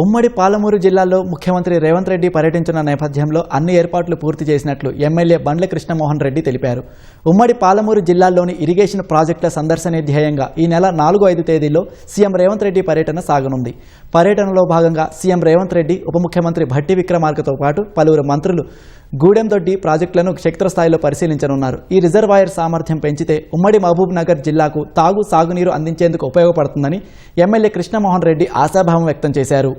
ఉమ్మడి పాలమూరు జిల్లాలో ముఖ్యమంత్రి రేవంత్ రెడ్డి పర్యటించిన నేపథ్యంలో అన్ని ఏర్పాట్లు పూర్తి చేసినట్లు ఎమ్మెల్యే బండ్ల కృష్ణమోహన్ రెడ్డి తెలిపారు. ఉమ్మడి పాలమూరు జిల్లాలోని ఇరిగేషన్ ప్రాజెక్టుల సందర్శనే ధ్యేయంగా ఈ నెల 4-5 తేదీల్లో సీఎం రేవంత్ రెడ్డి పర్యటన సాగనుంది. పర్యటనలో భాగంగా సీఎం రేవంత్ రెడ్డి ఉప ముఖ్యమంత్రి భట్టి విక్రమార్కతో పాటు పలువురు మంత్రులు గూడెందొడ్డి ప్రాజెక్టులను క్షేత్రస్థాయిలో పరిశీలించనున్నారు. ఈ రిజర్వాయర్ సామర్థ్యం పెంచితే ఉమ్మడి మహబూబ్ నగర్ జిల్లాకు సాగునీరు అందించేందుకు ఉపయోగపడుతుందని ఎమ్మెల్యే కృష్ణమోహన్ రెడ్డి ఆశాభావం వ్యక్తం చేశారు.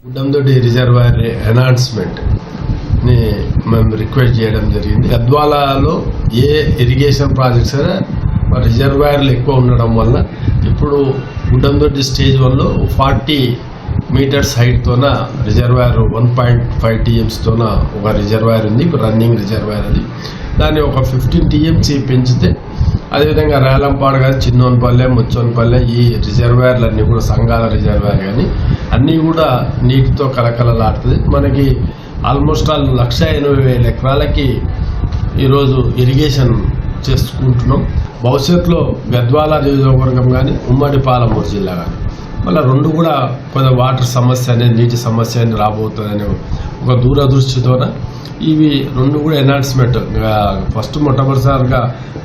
గూడెందొడ్డి రిజర్వాయర్ ఎన్హాన్స్మెంట్ ని మేము రిక్వెస్ట్ చేయడం జరిగింది. గద్వాలలో ఏ ఇరిగేషన్ ప్రాజెక్ట్స్ రిజర్వాయర్లు ఎక్కువ ఉండడం వల్ల ఇప్పుడు Gudemdoddi stage 1లో 40 metres హైట్తోన reservoir 1.5 TMs తోన ఒక రిజర్వాయర్ ఉంది, రన్నింగ్ రిజర్వాయర్. అది దాన్ని ఒక 15 TMC పెంచితే అదేవిధంగా రేలంపాడు కానీ చిన్నోన్పల్లె ముచ్చోన్పల్లె ఈ రిజర్వాయర్లన్నీ కూడా సంఘాల రిజర్వాయర్ కానీ అన్నీ కూడా నీటితో కలకలలాడుతుంది. మనకి ఆల్మోస్ట్ 1,80,000 ఎకరాలకి ఈరోజు ఇరిగేషన్ చేసుకుంటున్నాం. భవిష్యత్తులో గద్వాల నియోజకవర్గం కానీ ఉమ్మడి పాలమూరు జిల్లా కానీ మళ్ళీ రెండు కూడా కొంత వాటర్ సమస్య అనేది నీటి సమస్య అని రాబోతుందనే ఒక దూరదృష్టితోన ఇవి రెండు కూడా ఎన్హాన్స్మెంట్. ఫస్ట్ మొట్టమొదటిసారిగా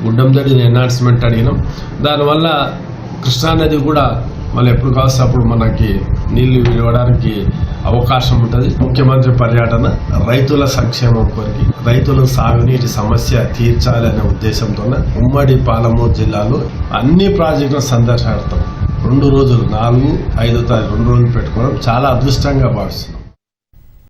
గుడ్డందడి ఎన్హాన్స్మెంట్ అడిగినాం. దానివల్ల కృష్ణానది కూడా మళ్ళీ ఎప్పుడు కావాల్సి అప్పుడు మనకి నీళ్లు ఇవ్వడానికి అవకాశం ఉంటుంది. ముఖ్యమంత్రి పర్యటన రైతుల సంక్షేమం కొరికి రైతుల సాగునీటి సమస్య తీర్చాలనే ఉద్దేశంతో ఉమ్మడి పాలమూరు జిల్లాలో అన్ని ప్రాజెక్టుల సందర్శనార్థం 2 రోజులు 4-5 తారీఖు 2 రోజులు పెట్టుకోవడం చాలా అదృష్టంగా భావిస్తున్నాం.